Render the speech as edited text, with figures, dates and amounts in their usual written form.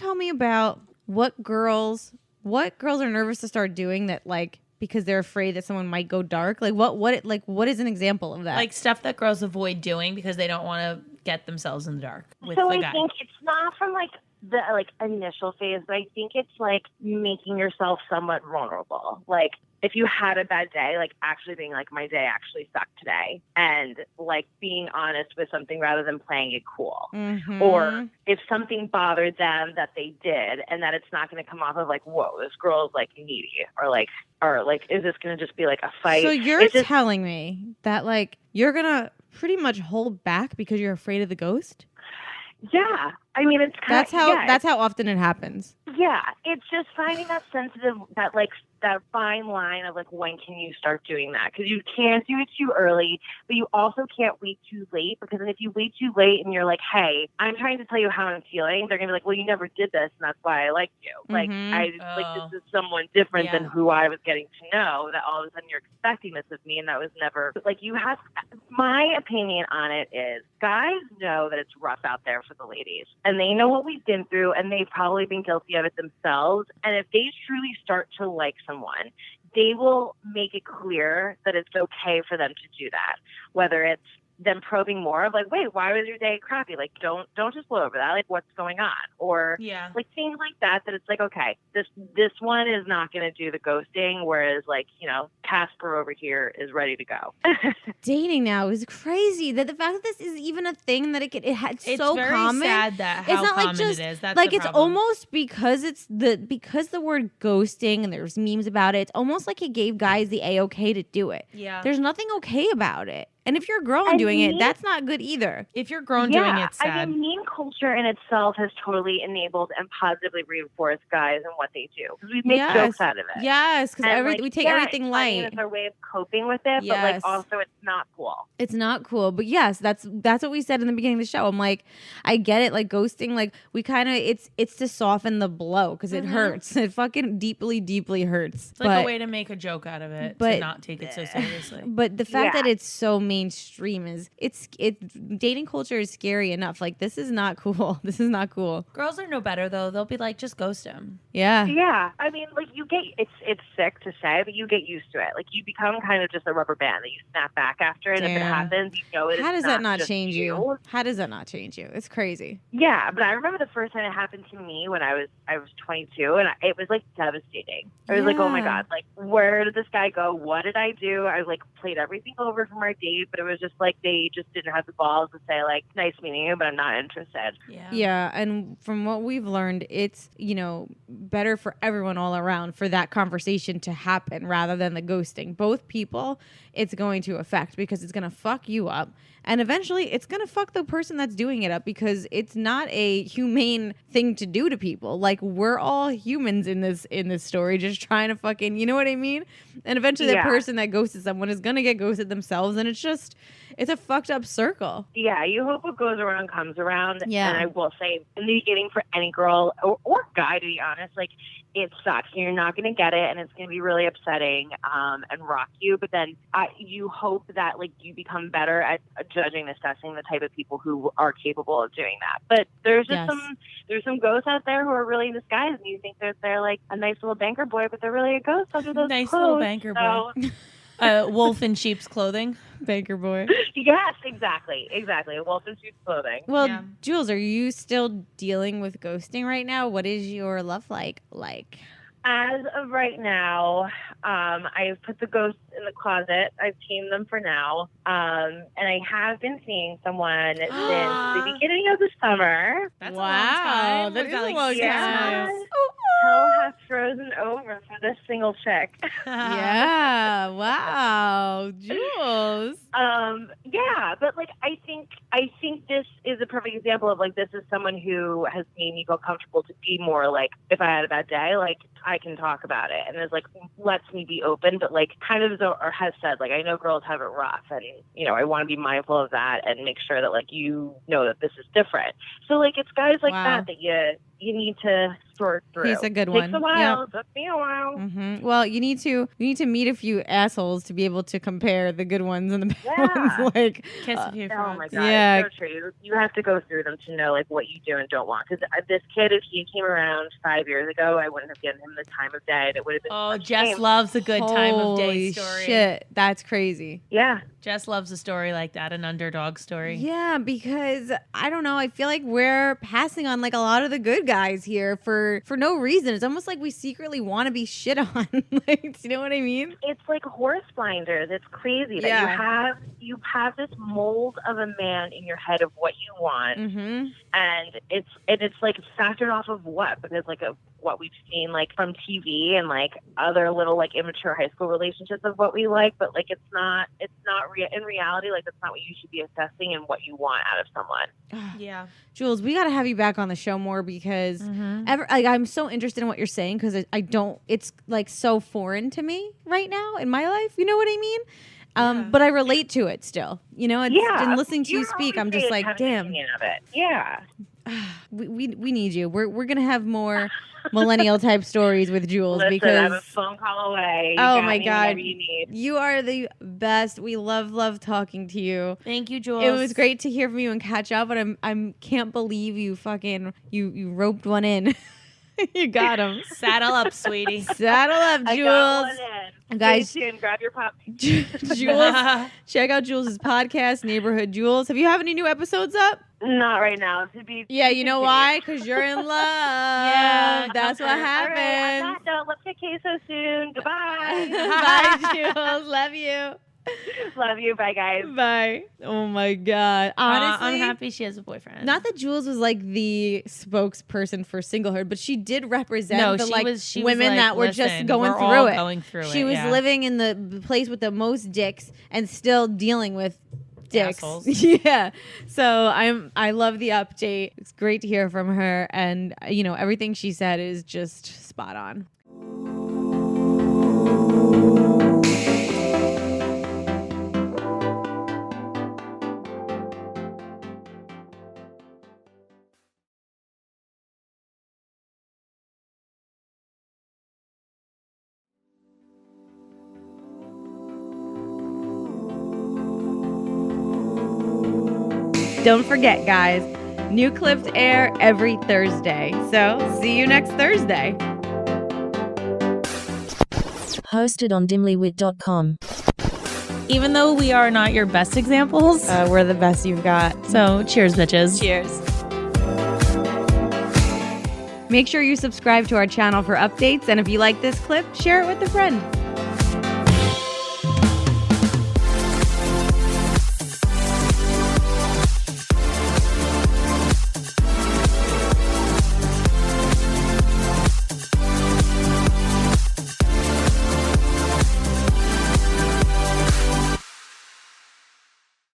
tell me about what girls are nervous to start doing that, like, because they're afraid that someone might go dark? Like, what is an example of that? Like stuff that girls avoid doing because they don't want to get themselves in the dark with So the I guy. think it's not from like the like initial phase, but I think it's like making yourself somewhat vulnerable. Like if you had a bad day, like actually being like, my day actually sucked today, and like being honest with something rather than playing it cool. Mm-hmm. Or if something bothered them that they did, and that it's not going to come off of like, whoa, this girl is like needy, or like, is this going to just be like a fight? So you're telling me that like you're gonna pretty much hold back because you're afraid of the ghost? Yeah, I mean, it's that's how often it happens. Yeah, it's just finding that that fine line of like, when can you start doing that? Because you can't do it too early, but you also can't wait too late, because then if you wait too late and you're like, hey, I'm trying to tell you how I'm feeling, they're gonna be like, well, you never did this, and that's why I liked you. Like this is someone different than who I was getting to know, that all of a sudden you're expecting this of me, and that was never like, you have. My opinion on it is, guys know that it's rough out there for the ladies, and they know what we've been through, and they've probably been guilty of it themselves. And if they truly start to like someone, they will make it clear that it's okay for them to do that. Whether it's them probing more of like, wait, why was your day crappy? Like, don't just blow over that. Like, what's going on? Or like things like that it's like, okay, this one is not going to do the ghosting, whereas like, you know, Casper over here is ready to go. Dating now is crazy. That the fact that this is even a thing, that it's so very common. sad that how it's not common like just, it is. That's like the it's problem. almost because the word ghosting and there's memes about it. It's almost like it gave guys the A-okay to do it. Yeah, there's nothing okay about it. And if you're a girl and doing it, that's not good either. If you're grown doing it, it's sad. I mean, meme culture in itself has totally enabled and positively reinforced guys and what they do. Because we make jokes out of it. Yes, because we take everything light. It's our way of coping with it, but like also it's not cool. It's not cool. But yes, that's what we said in the beginning of the show. I'm like, I get it. Like ghosting, like we kind of, it's to soften the blow because it hurts. It fucking deeply, deeply hurts. It's like a way to make a joke out of it, to not take it so seriously. But the fact that it's so mainstream is dating culture is scary enough. Like this is not cool. This is not cool. Girls are no better though. They'll be like, just ghost him. Yeah. I mean, like it's sick to say, but you get used to it. Like you become kind of just a rubber band that you snap back after, and if it happens, you know it. How does that not change you? How does that not change you? It's crazy. Yeah, but I remember the first time it happened to me when I was 22, and it was like devastating. I was like, oh my god, like where did this guy go? What did I do? I like played everything over from our date, but it was just like they just didn't have the balls to say like, nice meeting you, but I'm not interested. Yeah, and from what we've learned, it's, you know, better for everyone all around for that conversation to happen rather than the ghosting. Both people, it's going to affect because it's going to fuck you up. And eventually it's going to fuck the person that's doing it up because it's not a humane thing to do to people. Like we're all humans in this story, just trying to fucking, you know what I mean? And eventually the person that ghosted someone is going to get ghosted themselves. And it's a fucked up circle. Yeah, you hope what goes around comes around. Yeah. And I will say, in the beginning for any girl or guy, to be honest, like it sucks. You're not going to get it, and it's going to be really upsetting and rock you. But then you hope that like you become better at judging and assessing the type of people who are capable of doing that. But there's just some ghosts out there who are really disguised, and you think that they're like a nice little banker boy, but they're really a ghost under those nice clothes. Little banker boy. Wolf in sheep's clothing. Banker boy. Yes, exactly. A wolf in sheep's clothing. Well, Jules, are you still dealing with ghosting right now? What is your love like? As of right now, I've put the ghosts in the closet. I've tamed them for now. And I have been seeing someone since the beginning of the summer. That's a long time. That is a long time. Hell has frozen over for this single chick. Yeah. Wow. Jules. Yeah, but like I think this is a perfect example of like this is someone who has made me feel comfortable to be more like, if I had a bad day, like I can talk about it, and it's like lets me be open, but like kind of or has said like, I know girls have it rough, and you know I want to be mindful of that and make sure that like you know that this is different. So like it's guys like that you need to sort through. He's a good Takes one. a while. Yep. Took me a while. Mm-hmm. Well, you need to meet a few assholes to be able to compare the good ones and the bad ones. Like, Kiss a few oh frogs. my God, Yeah. it's so true. You have to go through them to know like what you do and don't want. Because this kid, if he came around 5 years ago, I wouldn't have given him the time of day. It would have been. Oh, such a Jess shame. loves a good time of day holy story. shit, that's crazy. Yeah. Jess loves a story like that, an underdog story. Yeah, because I don't know. I feel like we're passing on like a lot of the good guys here for no reason. It's almost like we secretly want to be shit on. Like, do you know what I mean? It's like horse blinders. It's crazy that Yeah. you have this mold of a man in your head of what you want, Mm-hmm. and it's like factored off of what, because like of what we've seen like from TV and like other little like immature high school relationships of what we like, but like it's not in reality, like that's not what you should be assessing and what you want out of someone. Yeah. Jules, we got to have you back on the show more because Mm-hmm. I'm so interested in what you're saying because I don't, it's like so foreign to me right now in my life. You know what I mean? Yeah. But I relate to it still. You know, it's, Yeah. and listening to you You're speak, I'm always just gonna like, have an damn, opinion of it. Yeah. we need you. We're going to have more millennial type stories with Jules Listen, because I'm a phone call away. You Oh got my me God. whenever you need. you are the best. We love talking to you. Thank you, Jules. It was great to hear from you and catch up, but I can't believe you fucking you roped one in. You got him. Saddle up, sweetie. Saddle up, I got one Jules. in. Guys- Stay tuned. Grab your pop. Jules, check out Jules' podcast, Neighborhood Jules. Have you have any new episodes up? Not right now. To be Yeah, you know continued. why? Because you're in love. Yeah, That's what All right, happens. on that note, let's get queso soon. Goodbye. Bye, Jules. Love you. Love you. Bye, guys. Bye. Oh my God. Honestly, I'm happy she has a boyfriend. not that Jules was like the spokesperson for singlehood, but she did represent no, the she like was women like, that were "Listen, just going we're through all it. Going through She it, was yeah. living in the place with the most dicks and still dealing with dicks. Assholes. Yeah. So I love the update. It's great to hear from her, and you know everything she said is just spot on. Don't forget, guys, new clips air every Thursday. So see you next Thursday. Hosted on dimlywit.com. Even though we are not your best examples, We're the best you've got. so cheers, bitches. Cheers. Make sure you subscribe to our channel for updates, and if you like this clip, share it with a friend.